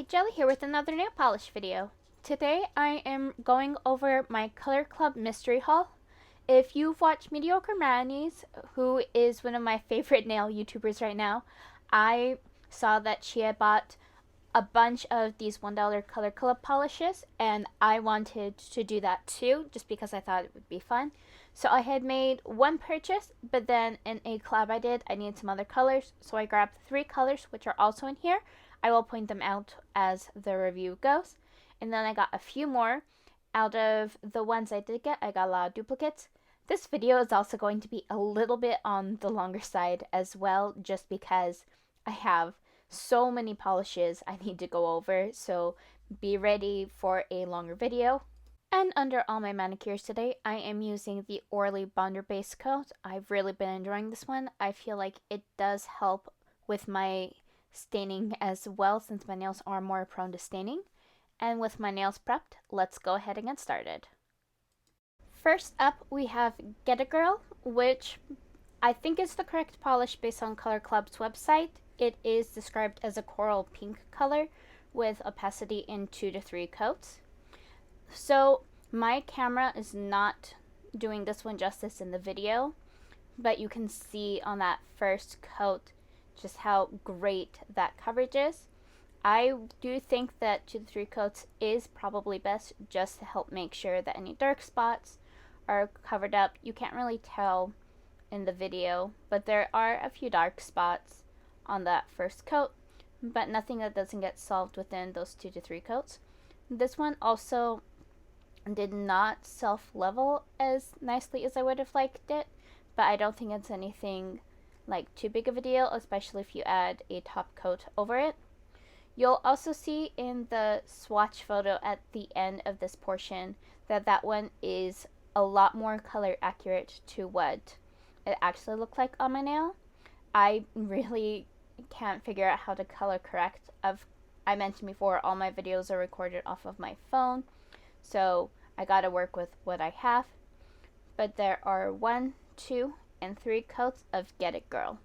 Hi, Jelly here with another nail polish video. Today I am going over my Color Club mystery haul. If you've watched Mediocre Mayonnaise, who is one of my favorite nail YouTubers right now, I saw that she had bought a bunch of these $1 Color Club polishes, and I wanted to do that too, just because I thought it would be fun. So I had made one purchase, but then in a collab I needed some other colors, so I grabbed 3 colors, which are also in here. I will point them out as the review goes. And then I got a few more. Out of the ones I did get, I got a lot of duplicates. This video is also going to be a little bit on the longer side as well, just because I have so many polishes I need to go over, so be ready for a longer video. And under all my manicures today, I am using the Orly Bonder Base Coat. I've really been enjoying this one. I feel like it does help with my staining as well, since my nails are more prone to staining. And with my nails prepped, let's go ahead and get started. First up, we have Get a Girl, which I think is the correct polish based on Color Club's website. It is described as a coral pink color with opacity in 2 to 3 coats. So my camera is not doing this one justice in the video, but you can see on that first coat just how great that coverage is. I do think that 2 to 3 coats is probably best, just to help make sure that any dark spots are covered up. You can't really tell in the video, but there are a few dark spots on that first coat, but nothing that doesn't get solved within those 2 to 3 coats. This one also did not self-level as nicely as I would have liked it, but I don't think it's anything like too big of a deal, especially if you add a top coat over it. You'll also see in the swatch photo at the end of this portion that that one is a lot more color accurate to what it actually looked like on my nail. I really can't figure out how to color correct. I mentioned before, all my videos are recorded off of my phone, so I gotta work with what I have. But there are 1, 2, and 3 coats of Get It Girl.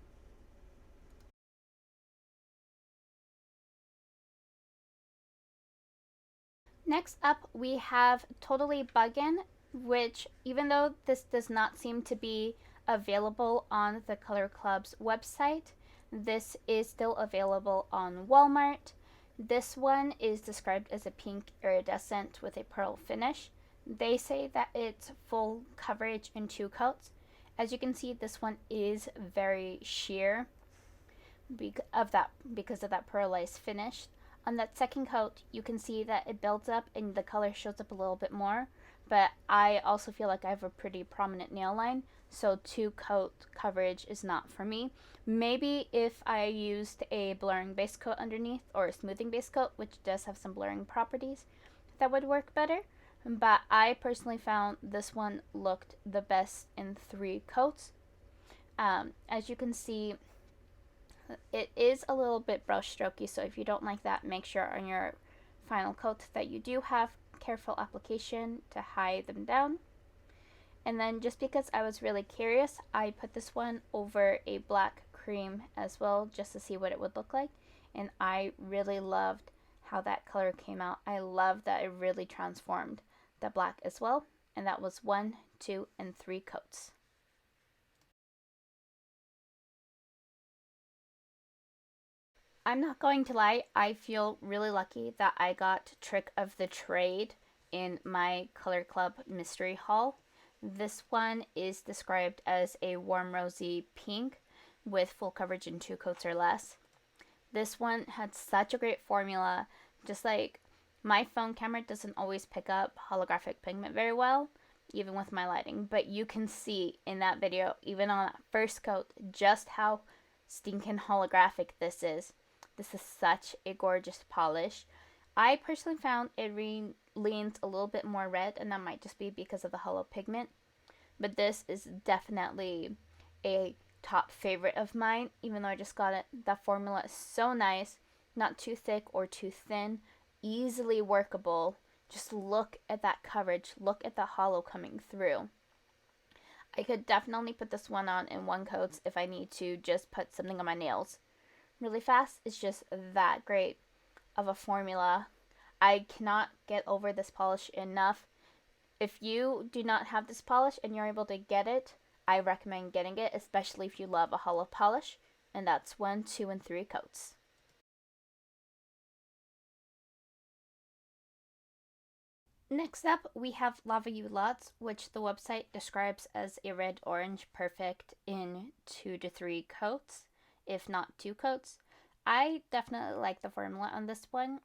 Next up, we have Totally Buggin', which, even though this does not seem to be available on the Color Club's website, this is still available on Walmart. This one is described as a pink iridescent with a pearl finish. They say that it's full coverage in 2 coats. As you can see, this one is very sheer because of that pearlized finish. On that second coat, you can see that it builds up and the color shows up a little bit more, but I also feel like I have a pretty prominent nail line, so 2 coat coverage is not for me. Maybe if I used a blurring base coat underneath, or a smoothing base coat, which does have some blurring properties, that would work better. But I personally found this one looked the best in 3 coats. As you can see, it is a little bit brush strokey, so if you don't like that, make sure on your final coat that you do have careful application to hide them down. And then, just because I was really curious, I put this one over a black cream as well, just to see what it would look like, and I really loved how that color came out. I love that it really transformed the black as well, and that was 1, 2, and 3 coats. I'm not going to lie, I feel really lucky that I got Trick of the Trade in my Color Club mystery haul. This one is described as a warm rosy pink with full coverage in 2 coats or less. This one had such a great formula. Just like my phone camera doesn't always pick up holographic pigment very well, even with my lighting, but you can see in that video, even on that first coat, just how stinking holographic this is. This is such a gorgeous polish. I personally found it leans a little bit more red, and that might just be because of the hollow pigment. But this is definitely a top favorite of mine, even though I just got it. The formula is so nice, not too thick or too thin, easily workable. Just look at that coverage, look at the hollow coming through. I could definitely put this one on in 1 coat if I need to just put something on my nails really fast. It's just that great. of a formula. I cannot get over this polish enough. If you do not have this polish and you're able to get it, I recommend getting it, especially if you love a hollow polish. And that's 1, 2, and 3 coats. Next up, we have Lava You Lots, which the website describes as a red-orange perfect in 2 to 3 coats, if not 2 coats. I definitely like the formula on this one.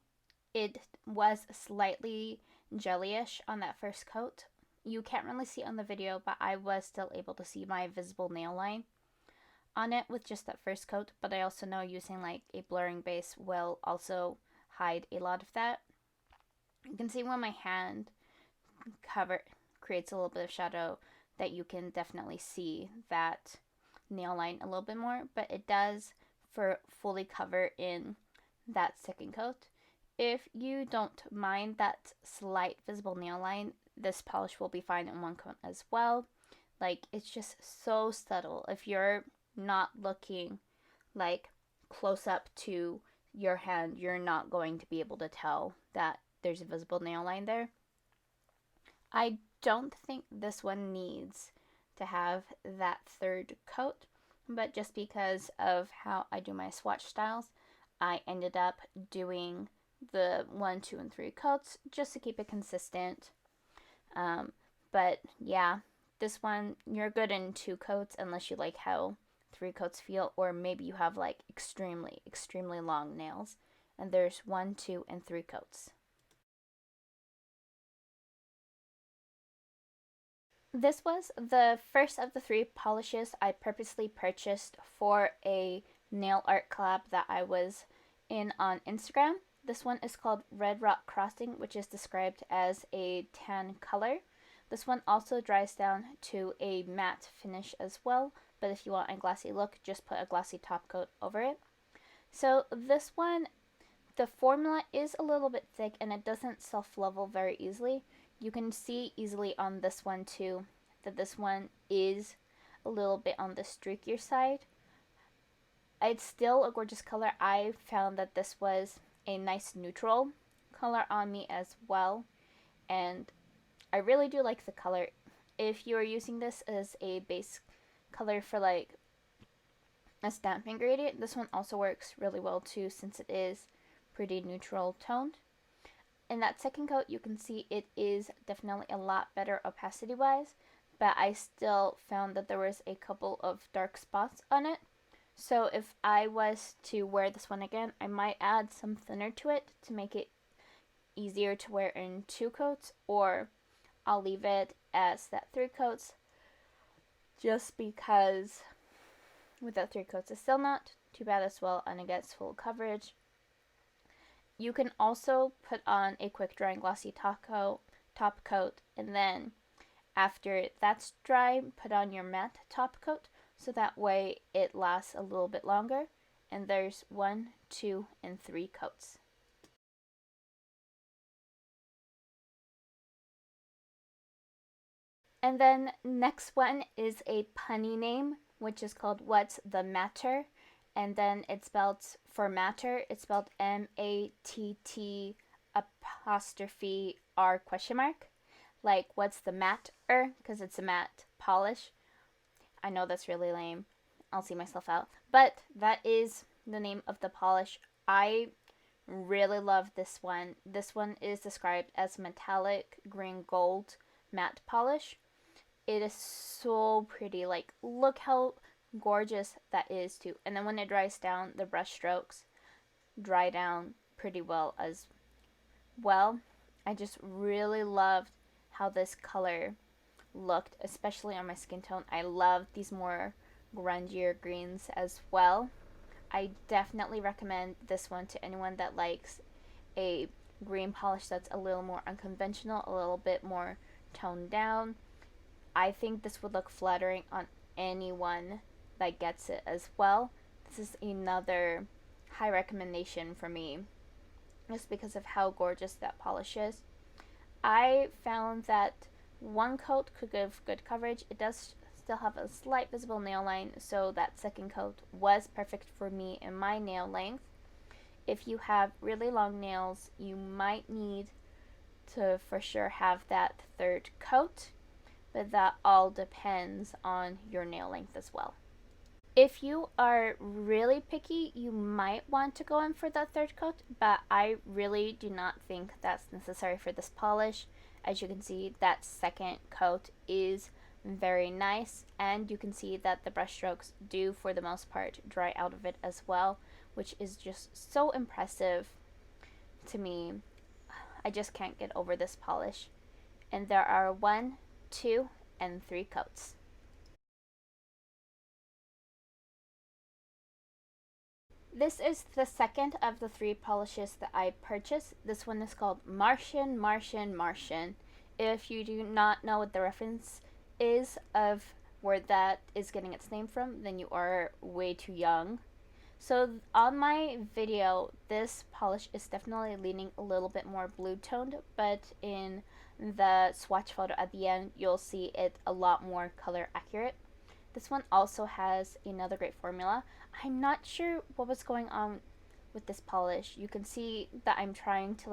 It was slightly jellyish on that first coat. You can't really see it on the video, but I was still able to see my visible nail line on it with just that first coat, but I also know using like a blurring base will also hide a lot of that. You can see when my hand cover creates a little bit of shadow that you can definitely see that nail line a little bit more, but it does for fully cover in that second coat. If you don't mind that slight visible nail line, this polish will be fine in one coat as well. Like, it's just so subtle. If you're not looking like close up to your hand, you're not going to be able to tell that there's a visible nail line there. I don't think this one needs to have that third coat, but just because of how I do my swatch styles, I ended up doing the 1, 2, and 3 coats just to keep it consistent. But yeah, this one, you're good in 2 coats unless you like how 3 coats feel, or maybe you have like extremely, extremely long nails. And there's 1, 2, and 3 coats. This was the first of the 3 polishes I purposely purchased for a nail art collab that I was in on Instagram. This one is called Red Rock Crossing, which is described as a tan color. This one also dries down to a matte finish as well, but if you want a glossy look, just put a glossy top coat over it. So this one, the formula is a little bit thick and it doesn't self-level very easily. You can see easily on this one too that this one is a little bit on the streakier side. It's still a gorgeous color. I found that this was a nice neutral color on me as well, and I really do like the color. If you are using this as a base color for like a stamping gradient, this one also works really well too, since it is pretty neutral toned. In that second coat, you can see it is definitely a lot better opacity wise, but I still found that there was a couple of dark spots on it. So if I was to wear this one again, I might add some thinner to it to make it easier to wear in 2 coats, or I'll leave it as that 3 coats, just because with that 3 coats it's still not too bad as well, and it gets full coverage. You can also put on a quick drying glossy top coat, and then after that's dry, put on your matte top coat, so that way it lasts a little bit longer. And there's 1, 2, and 3 coats. And then next one is a punny name, which is called What's the Matter? And then it's spelled, for matter, it's spelled M-A-T-T apostrophe R question mark. Like, what's the matter? Because it's a matte polish. I know that's really lame. I'll see myself out. But that is the name of the polish. I really love this one. This one is described as metallic green gold matte polish. It is so pretty. Like, look how gorgeous that is too. And then when it dries down, the brush strokes dry down pretty well as well. I just really loved how this color looked, especially on my skin tone. I love these more grungier greens as well. I definitely recommend this one to anyone that likes a green polish that's a little more unconventional, a little bit more toned down. I think this would look flattering on anyone that gets it as well. This is another high recommendation for me, just because of how gorgeous that polish is. I found that 1 coat could give good coverage. It does still have a slight visible nail line, so that second coat was perfect for me and my nail length. If you have really long nails, you might need to for sure have that third coat, but that all depends on your nail length as well. If you are really picky, you might want to go in for that third coat, but I really do not think that's necessary for this polish. As you can see, that second coat is very nice, and you can see that the brush strokes do for the most part dry out of it as well, which is just so impressive to me. I just can't get over this polish. And there are 1, 2, and 3 coats. This is the second of the 3 polishes that I purchased. This one is called Martian, Martian, Martian. If you do not know what the reference is of where that is getting its name from, then you are way too young. So on my video, this polish is definitely leaning a little bit more blue toned, but in the swatch photo at the end, you'll see it a lot more color accurate. This one also has another great formula. I'm not sure what was going on with this polish. You can see that I'm trying to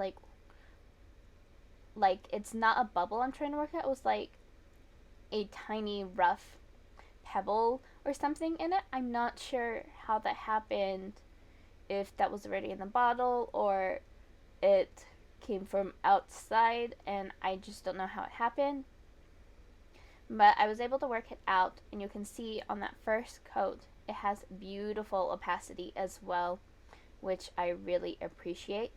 like it's not a bubble I'm trying to work at. It was like a tiny rough pebble or something in it. I'm not sure how that happened, if that was already in the bottle or it came from outside and I just don't know how it happened. But I was able to work it out, and you can see on that first coat it has beautiful opacity as well, which I really appreciate.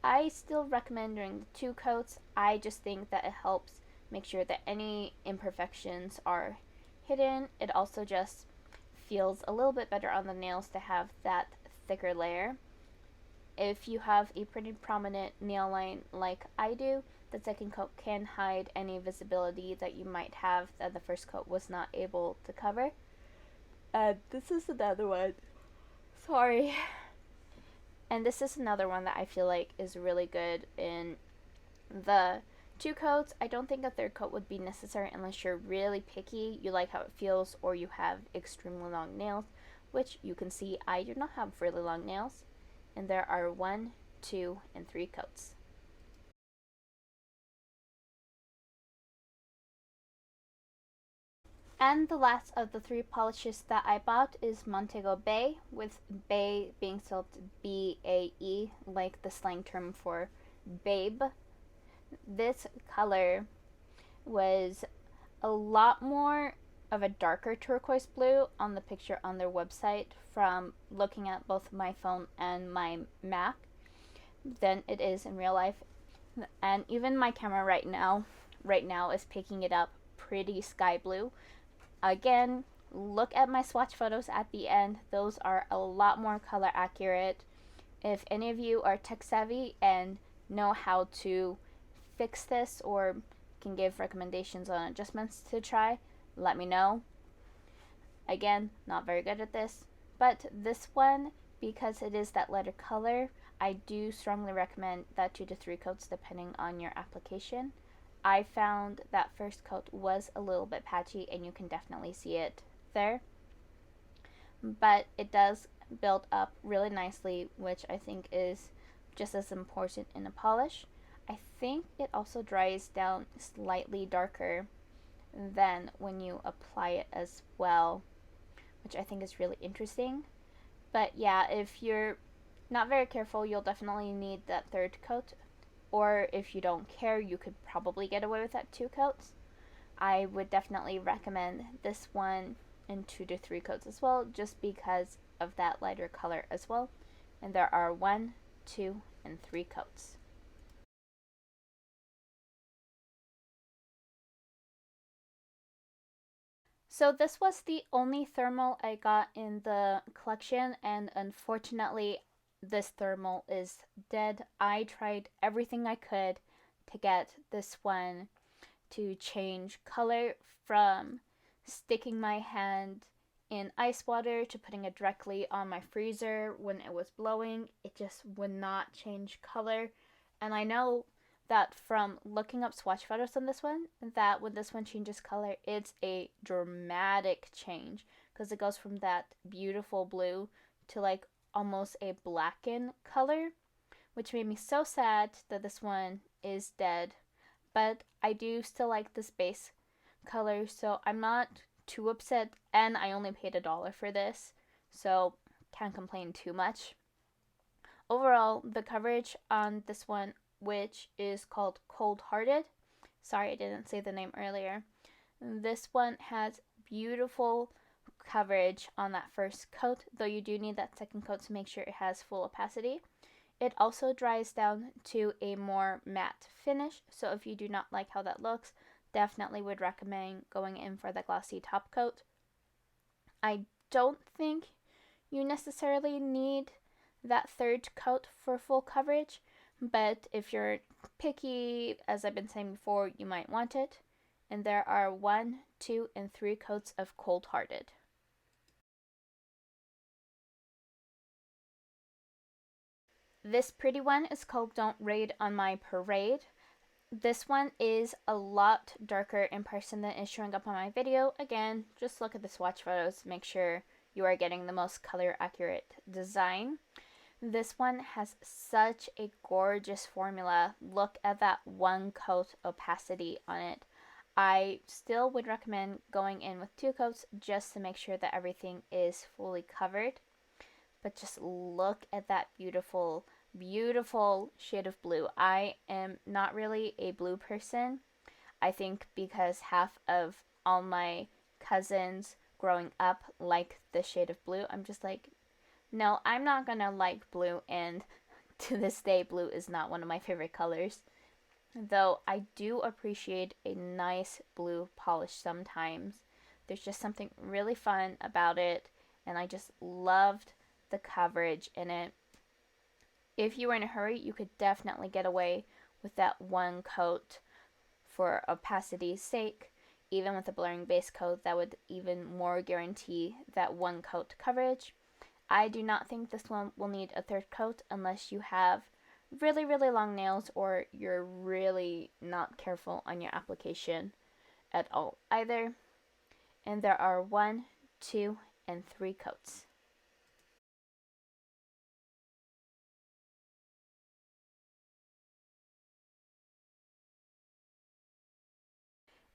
I still recommend doing the 2 coats. I just think that it helps make sure that any imperfections are hidden. It also just feels a little bit better on the nails to have that thicker layer. If you have a pretty prominent nail line like I do, the second coat can hide any visibility that you might have that the first coat was not able to cover. This is another one. Sorry. And this is another one that I feel like is really good in the 2 coats. I don't think a third coat would be necessary unless you're really picky, you like how it feels, or you have extremely long nails, which you can see I do not have really long nails. And there are 1, 2, and 3 coats. And the last of the 3 polishes that I bought is Montego Bay, with Bay being spelled B-A-E, like the slang term for babe. This color was a lot more of a darker turquoise blue on the picture on their website from looking at both my phone and my Mac than it is in real life. And even my camera right now is picking it up pretty sky blue. Again, look at my swatch photos at the end. Those are a lot more color accurate. If any of you are tech savvy and know how to fix this or can give recommendations on adjustments to try, let me know. Again, not very good at this, but this one, because it is that lighter color, I do strongly recommend that 2 to 3 coats depending on your application. I found that first coat was a little bit patchy, and you can definitely see it there. But it does build up really nicely, which I think is just as important in a polish. I think it also dries down slightly darker than when you apply it as well, which I think is really interesting. But yeah, if you're not very careful, you'll definitely need that third coat. Or if you don't care, you could probably get away with that 2 coats. I would definitely recommend this one in 2 to 3 coats as well, just because of that lighter color as well. And there are 1, 2, and 3 coats. So this was the only thermal I got in the collection, and unfortunately this thermal is dead. I tried everything I could to get this one to change color, from sticking my hand in ice water to putting it directly on my freezer when it was blowing. It just would not change color. And I know that from looking up swatch photos on this one, that when this one changes color, it's a dramatic change, because it goes from that beautiful blue to like almost a blackened color, which made me so sad that this one is dead. But I do still like this base color, so I'm not too upset, and I only paid $1 for this, so can't complain too much. Overall, the coverage on this one, which is called Cold Hearted, sorry I didn't say the name earlier, this one has beautiful coverage on that first coat, though you do need that second coat to make sure it has full opacity. It also dries down to a more matte finish, so if you do not like how that looks, definitely would recommend going in for the glossy top coat. I don't think you necessarily need that third coat for full coverage, but if you're picky, as I've been saying before, you might want it. And there are 1, 2, and 3 coats of Cold Hearted. This pretty one is called Don't Raid on My Parade. This one is a lot darker in person than is showing up on my video. Again, just look at the swatch photos, make sure you are getting the most color accurate design. This one has such a gorgeous formula. Look at that one coat opacity on it. I still would recommend going in with 2 coats just to make sure that everything is fully covered. But just look at that beautiful, beautiful shade of blue. I am not really a blue person. I think because half of all my cousins growing up like the shade of blue, I'm just like, no, I'm not gonna like blue, and to this day, blue is not one of my favorite colors. Though I do appreciate a nice blue polish sometimes. There's just something really fun about it, and I just loved the coverage in it. If you were in a hurry, you could definitely get away with that one coat for opacity's sake. Even with a blurring base coat, that would even more guarantee that one coat coverage. I do not think this one will need a third coat unless you have really, really long nails or you're really not careful on your application at all either. And there are 1, 2, and 3 coats.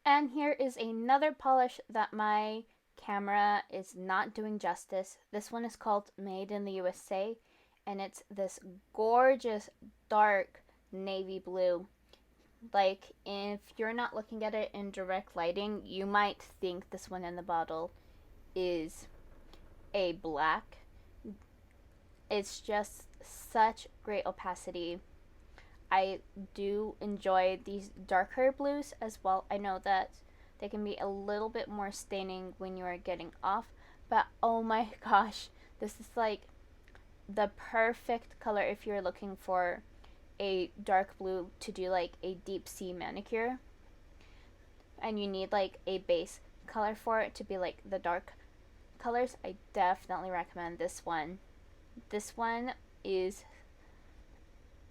And here is another polish that my camera is not doing justice. This one is called Made in the USA, and it's this gorgeous dark navy blue. Like, if you're not looking at it in direct lighting, you might think this one in the bottle is a black. It's just such great opacity. I do enjoy these darker blues as well. I know that they can be a little bit more staining when you are getting off, but oh my gosh, this is like the perfect color if you're looking for a dark blue to do like a deep sea manicure and you need like a base color for it to be like the dark colors. I definitely recommend this one. This one is,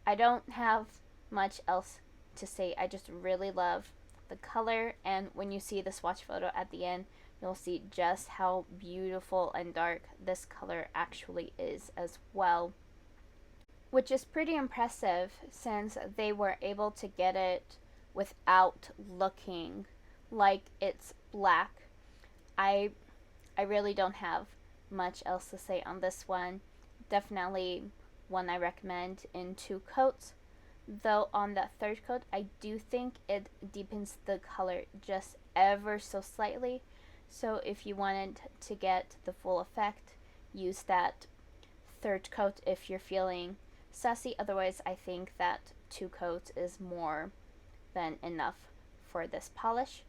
I don't have much else to say. I just really love the color, and when you see the swatch photo at the end, you'll see just how beautiful and dark this color actually is as well, which is pretty impressive since they were able to get it without looking like it's black. I really don't have much else to say on this one. Definitely one I recommend in 2 coats. Though on that third coat, I do think it deepens the color just ever so slightly. So if you wanted to get the full effect, use that third coat if you're feeling sassy. Otherwise, I think that 2 coats is more than enough for this polish.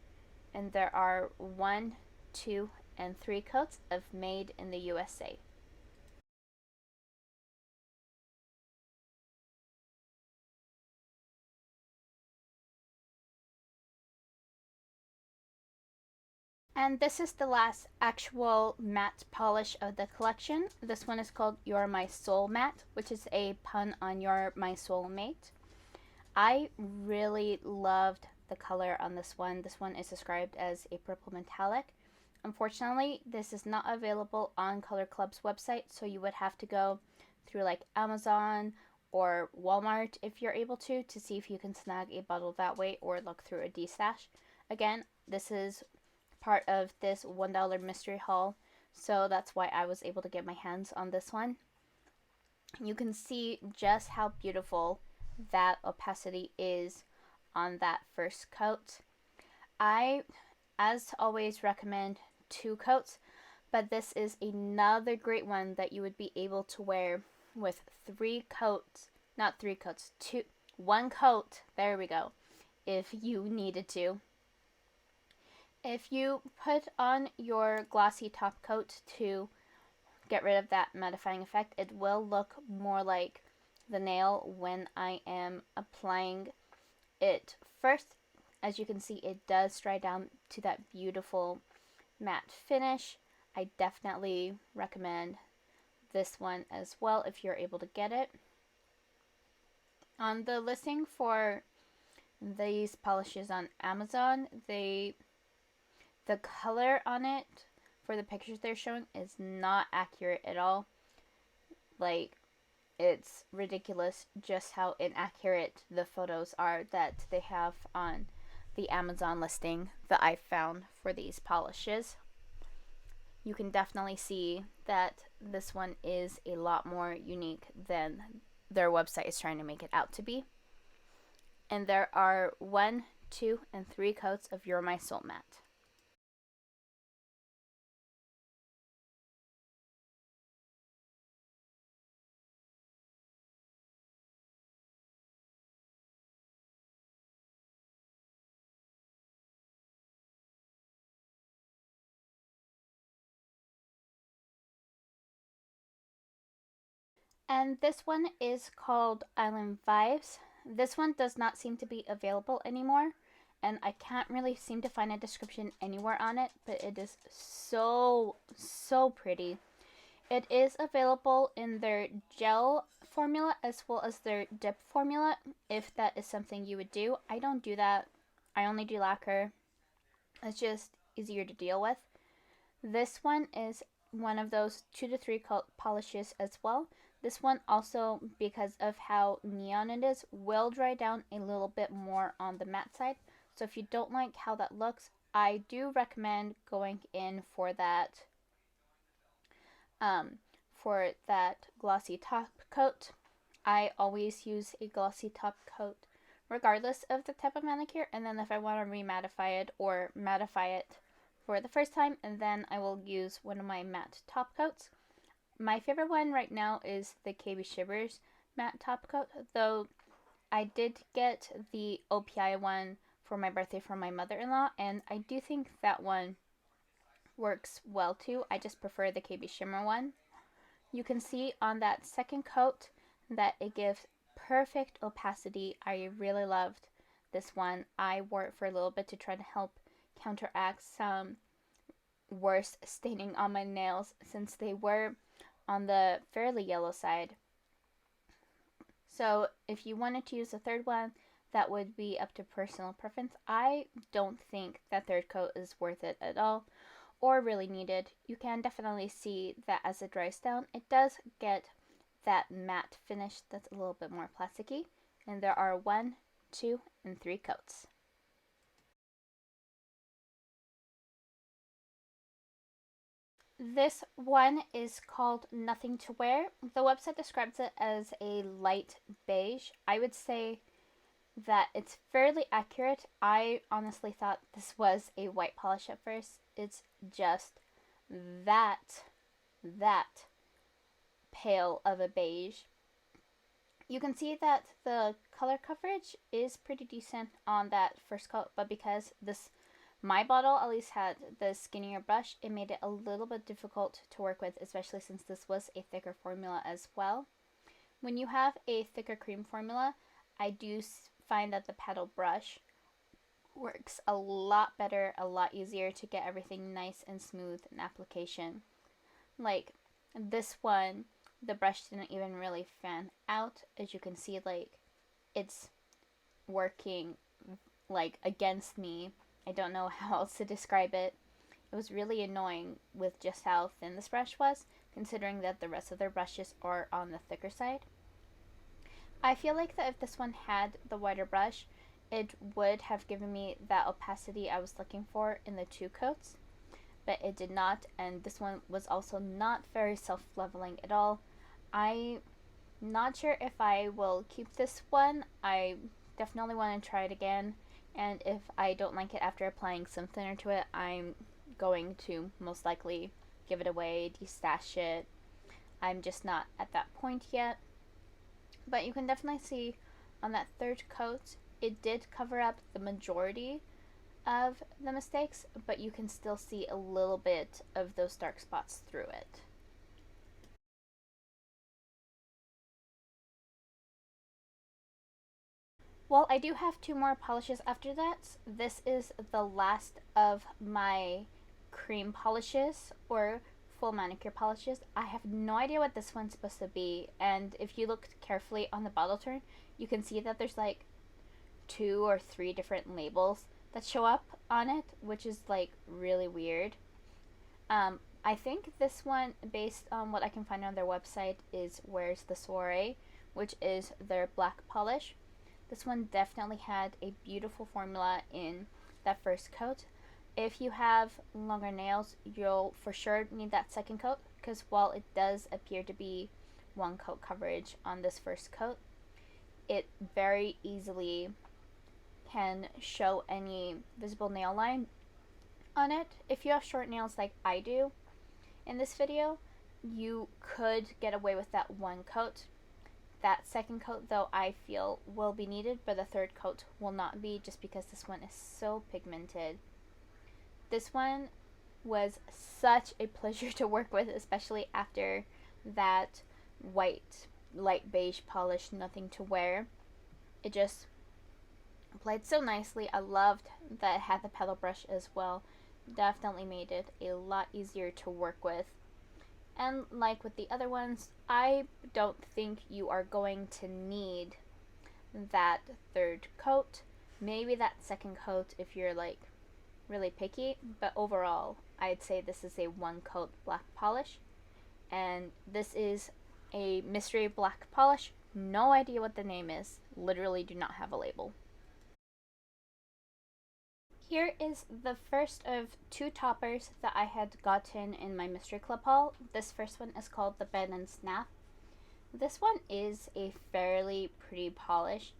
And there are 1, 2, and 3 coats of Made in the USA. And this is the last actual matte polish of the collection. This one is called Youre My Soul Mat, which is a pun on Youre My Soul Mate. I really loved the color on this one. This one is described as a purple metallic. Unfortunately, this is not available on Color Club's website, so you would have to go through like Amazon or Walmart if you're able to see if you can snag a bottle that way, or look through a D-stash. Again, this is part of this $1 mystery haul, so that's why I was able to get my hands on this one. You can see just how beautiful that opacity is on that first coat. I, as always, recommend 2 coats, but this is another great one that you would be able to wear with 3 coats, not 3 coats, 1 coat, there we go, if you needed to. If you put on your glossy top coat to get rid of that mattifying effect, it will look more like the nail when I am applying it first. As you can see, it does dry down to that beautiful matte finish. I definitely recommend this one as well if you're able to get it. On the listing for these polishes on Amazon, the color on it for the pictures they're showing is not accurate at all. Like, it's ridiculous just how inaccurate the photos are that they have on the Amazon listing that I found for these polishes. You can definitely see that this one is a lot more unique than their website is trying to make it out to be. And there are 1, 2, and 3 coats of Youre My Soul Mat. And this one is called Island Vibes. This one does not seem to be available anymore, and I can't really seem to find a description anywhere on it, but it is so pretty. It is available in their gel formula as well as their dip formula, if that is something you would do. I don't do that. I only do lacquer. It's just easier to deal with. This one is one of those 2 to 3 coat polishes as well. This one also, because of how neon it is, will dry down a little bit more on the matte side. So if you don't like how that looks, I do recommend going in for that glossy top coat. I always use a glossy top coat regardless of the type of manicure, and then if I want to remattify it or mattify it for the first time, and then I will use one of my matte top coats. My favorite one right now is the KB Shivers matte top coat, though I did get the OPI one for my birthday from my mother-in-law, and I do think that one works well too. I just prefer the KB Shimmer one. You can see on that second coat that it gives perfect opacity. I really loved this one. I wore it for a little bit to try to help counteract some worse staining on my nails since they were on the fairly yellow side. So if you wanted to use a third one, that would be up to personal preference. I don't think that third coat is worth it at all, or really needed. You can definitely see that as it dries down, it does get that matte finish that's a little bit more plasticky. And there are 1, 2, and 3 coats. This one is called Nothing to Wear. The website describes it as a light beige. I would say that it's fairly accurate. I honestly thought this was a white polish at first. It's just that pale of a beige. You can see that the color coverage is pretty decent on that first coat, but because my bottle at least had the skinnier brush, it made it a little bit difficult to work with, especially since this was a thicker formula as well. When you have a thicker cream formula, I do find that the paddle brush works a lot better, a lot easier to get everything nice and smooth in application. Like this one, the brush didn't even really fan out. As you can see, like, it's working like against me. I don't know how else to describe it. It was really annoying with just how thin this brush was, considering that the rest of their brushes are on the thicker side. I feel like that if this one had the wider brush, it would have given me that opacity I was looking for in the two coats, but it did not, and this one was also not very self-leveling at all. I'm not sure if I will keep this one. I definitely want to try it again, and if I don't like it after applying some thinner to it, I'm going to most likely give it away, destash it. I'm just not at that point yet. But you can definitely see on that third coat, it did cover up the majority of the mistakes, but you can still see a little bit of those dark spots through it. Well, I do have two more polishes after that. This is the last of my cream polishes or full manicure polishes. I have no idea what this one's supposed to be, and if you look carefully on the bottle turn, you can see that there's like 2 or 3 different labels that show up on it, which is like really weird. I think this one, based on what I can find on their website, is Where's the Soiree, which is their black polish. This one definitely had a beautiful formula in that first coat. If you have longer nails, you'll for sure need that second coat, because while it does appear to be one coat coverage on this first coat, it very easily can show any visible nail line on it. If you have short nails like I do in this video, you could get away with that one coat. That second coat, though, I feel will be needed, but the third coat will not be, just because this one is so pigmented. This one was such a pleasure to work with, especially after that white light beige polish Nothing to Wear. It just applied so nicely. I loved that it had the pedal brush as well. Definitely made it a lot easier to work with. And like with the other ones, I don't think you are going to need that third coat. Maybe that second coat if you're like really picky, but overall, I'd say this is a one coat black polish. And this is a mystery black polish. No idea what the name is. Literally do not have a label. Here is the first of 2 toppers that I had gotten in my Mystery Club haul. This first one is called the Bend and Snap. This one is a fairly pretty polish.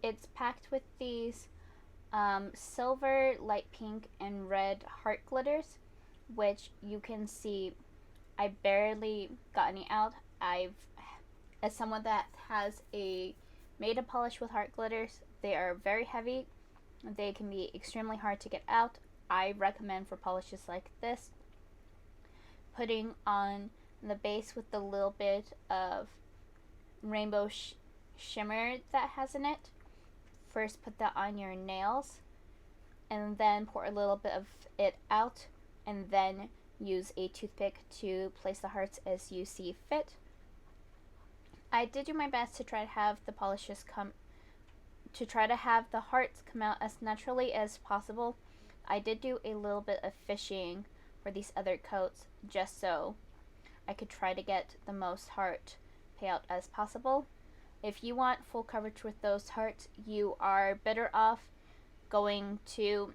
It's packed with these silver, light pink, and red heart glitters, which you can see I barely got any out. As someone that has made a polish with heart glitters, they are very heavy. They can be extremely hard to get out. I recommend for polishes like this, putting on the base with the little bit of rainbow shimmer that has in it. First put that on your nails, and then pour a little bit of it out, and then use a toothpick to place the hearts as you see fit. I did do my best to try to have the hearts come out as naturally as possible. I did do a little bit of fishing for these other coats just so I could try to get the most heart payout as possible. If you want full coverage with those hearts, you are better off going to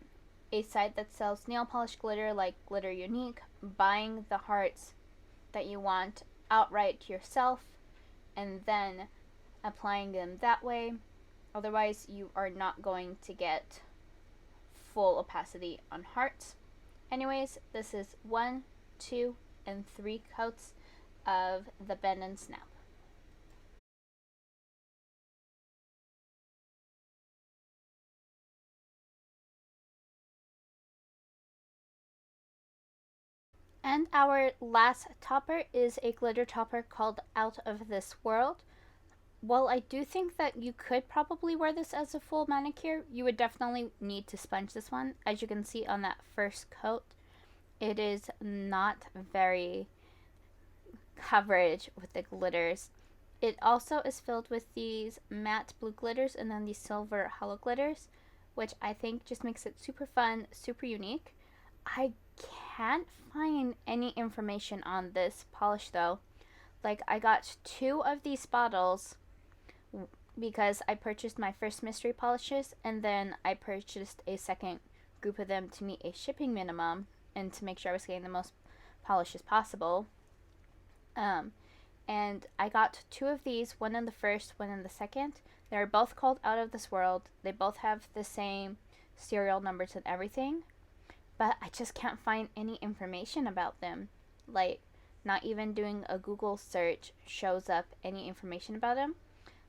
a site that sells nail polish glitter like Glitter Unique, buying the hearts that you want outright yourself, and then applying them that way. Otherwise, you are not going to get full opacity on hearts. Anyways, this is 1, 2, and 3 coats of the Bend and Snap. And our last topper is a glitter topper called Out of This World. While I do think that you could probably wear this as a full manicure, you would definitely need to sponge this one. As you can see on that first coat, it is not very coverage with the glitters. It also is filled with these matte blue glitters and then these silver hollow glitters, which I think just makes it super fun, super unique. I can't find any information on this polish though. Like, I got 2 of these bottles because I purchased my first mystery polishes, and then I purchased a second group of them to meet a shipping minimum and to make sure I was getting the most polishes possible. And I got 2 of these, one in the first, one in the second. They're both called Out of This World. They both have the same serial numbers and everything, but I just can't find any information about them. Like, not even doing a Google search shows up any information about them.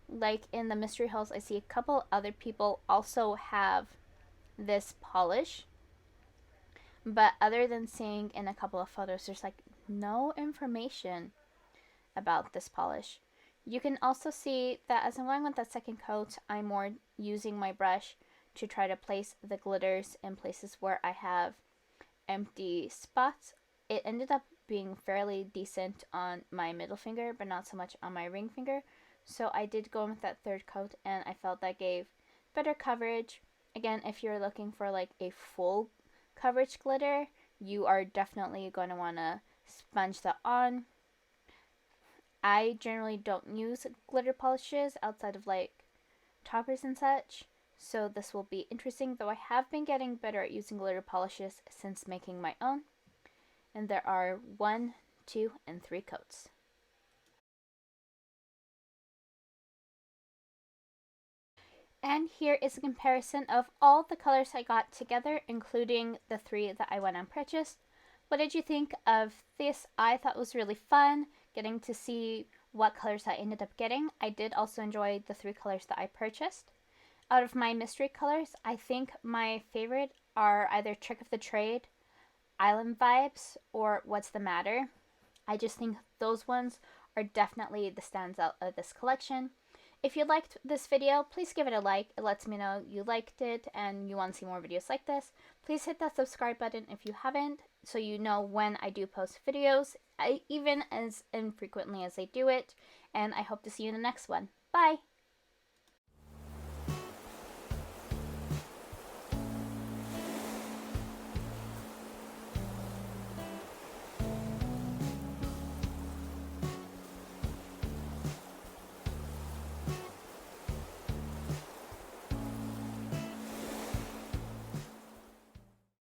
Like, in the mystery hauls, I see a couple other people also have this polish, but other than seeing in a couple of photos, there's like no information about this polish. You can also see that as I'm going with that second coat, I'm more using my brush to try to place the glitters in places where I have empty spots. It ended up being fairly decent on my middle finger, but not so much on my ring finger. So I did go in with that third coat, and I felt that gave better coverage. Again, if you're looking for like a full coverage glitter, you are definitely going to want to sponge that on. I generally don't use glitter polishes outside of like toppers and such, so this will be interesting, though I have been getting better at using glitter polishes since making my own. And there are 1, 2, and 3 coats. And here is a comparison of all the colors I got together, including the 3 that I went and purchased. What did you think of this? I thought it was really fun getting to see what colors I ended up getting. I did also enjoy the 3 colors that I purchased. Out of my mystery colors, I think my favorite are either Trick of the Trade, Island Vibes, or What's the Matter. I just think those ones are definitely the standout of this collection. If you liked this video, please give it a like. It lets me know you liked it and you want to see more videos like this. Please hit that subscribe button if you haven't, so you know when I do post videos, even as infrequently as I do it. And I hope to see you in the next one. Bye!